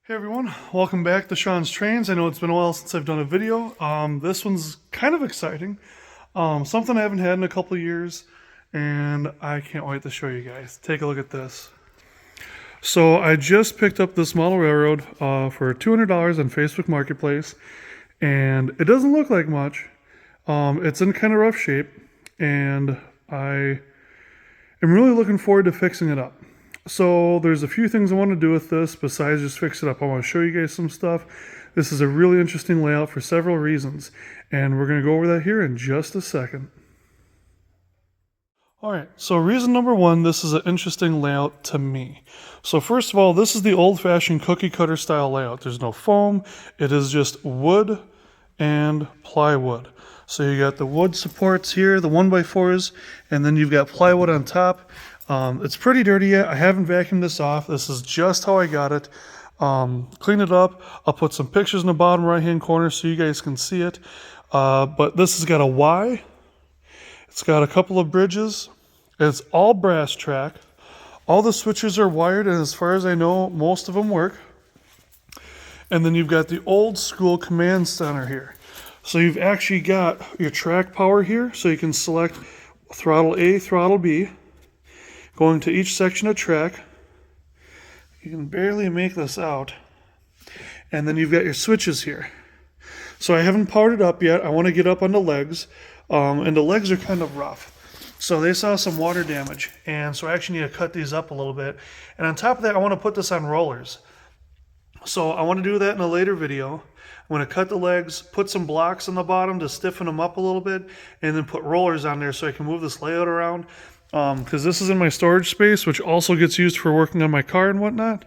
Hey everyone, welcome back to Shawn's Trains. I know it's been a while since I've done a video. This one's kind of exciting. Something I haven't had in a couple of years, and I can't wait to show you guys. Take a look at this. So I just picked up this model railroad for $200 on Facebook Marketplace, and it doesn't look like much. It's in kind of rough shape, and I am really looking forward to fixing it up. So there's a few things I want to do with this besides just fix it up. I want to show you guys some stuff. This is a really interesting layout for several reasons, and we're going to go over that here in just a second. Alright, so reason number one, this is an interesting layout to me. So first of all, this is the old-fashioned cookie cutter style layout. There's no foam, it is just wood and plywood. So you got the wood supports here, the 1x4s, and then you've got plywood on top. It's pretty dirty yet. I haven't vacuumed this off. This is just how I got it. Clean it up. I'll put some pictures in the bottom right hand corner so you guys can see it. But this has got a Y. It's got a couple of bridges. It's all brass track. All the switches are wired, and as far as I know, most of them work. And then you've got the old school command center here. So you've actually got your track power here, so you can select throttle A, throttle B. Going to each section of track. You can barely make this out. And then you've got your switches here. So I haven't powered it up yet. I want to get up on the legs. And the legs are kind of rough. So they saw some water damage. And so I actually need to cut these up a little bit. And on top of that, I want to put this on rollers. So I want to do that in a later video. I'm going to cut the legs, put some blocks on the bottom to stiffen them up a little bit, and then put rollers on there so I can move this layout around. Because this is in my storage space, which also gets used for working on my car and whatnot.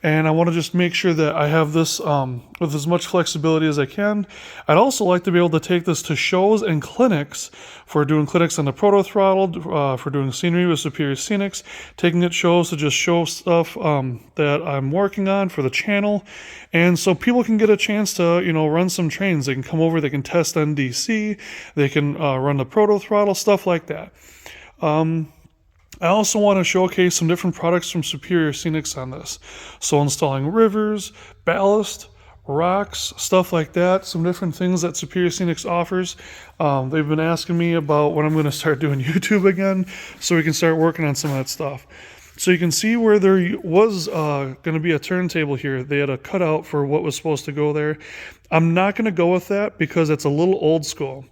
And I want to just make sure that I have this with as much flexibility as I can. I'd also like to be able to take this to shows and clinics for doing clinics on the Proto Throttle, for doing scenery with Superior Scenics, taking it shows to just show stuff that I'm working on for the channel. And so people can get a chance to, run some trains. They can come over, they can test NDC, they can run the Proto Throttle, stuff like that. I also want to showcase some different products from Superior Scenics on this. So installing rivers, ballast, rocks, stuff like that. Some different things that Superior Scenics offers. They've been asking me about when I'm going to start doing YouTube again, so we can start working on some of that stuff. So you can see where there was going to be a turntable here. They had a cutout for what was supposed to go there. I'm not going to go with that because it's a little old school.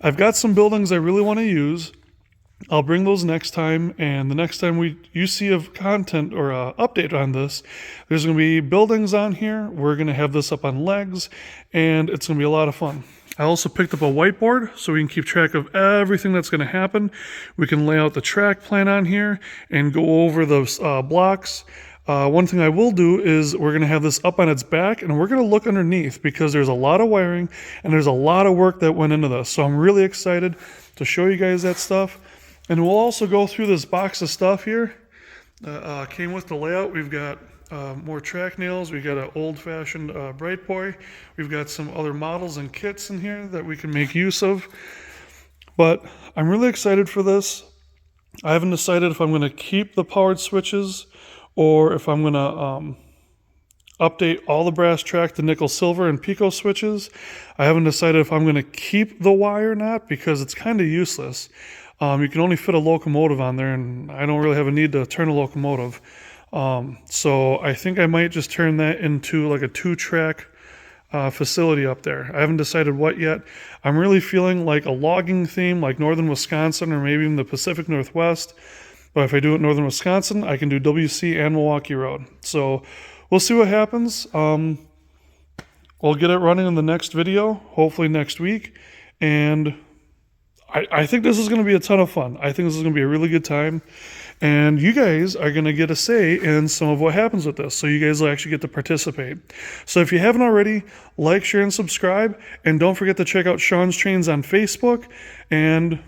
I've got some buildings I really want to use. I'll bring those next time, and the next time you see a content or a update on this, there's going to be buildings on here. We're going to have this up on legs, and it's going to be a lot of fun. I also picked up a whiteboard so we can keep track of everything that's going to happen. We can lay out the track plan on here and go over those blocks. One thing I will do is we're going to have this up on its back, and we're going to look underneath because there's a lot of wiring and there's a lot of work that went into this. So I'm really excited to show you guys that stuff. And we'll also go through this box of stuff here that came with the layout. We've got more track nails. We've got an old-fashioned Bright Boy. We've got some other models and kits in here that we can make use of. But I'm really excited for this. I haven't decided if I'm going to keep the powered switches or if I'm going to update all the brass track to nickel silver and pico switches. I haven't decided if I'm going to keep the Y or not because it's kind of useless. You can only fit a locomotive on there, and I don't really have a need to turn a locomotive. So I think I might just turn that into like a 2-track facility up there. I haven't decided what yet. I'm really feeling like a logging theme, like northern Wisconsin or maybe even the Pacific Northwest. But if I do it in northern Wisconsin, I can do WC and Milwaukee Road. So we'll see what happens. We'll get it running in the next video, hopefully next week. And I think this is going to be a ton of fun. I think this is going to be a really good time. And you guys are going to get a say in some of what happens with this. So you guys will actually get to participate. So if you haven't already, like, share, and subscribe. And don't forget to check out Shawn's Trains on Facebook and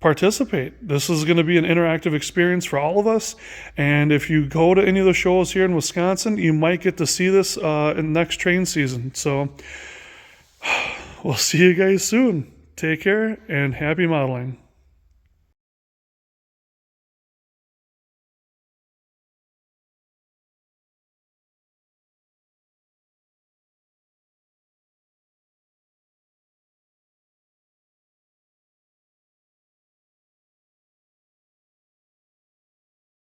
participate. This is going to be an interactive experience for all of us. And if you go to any of the shows here in Wisconsin, you might get to see this in next train season. So we'll see you guys soon. Take care and happy modeling.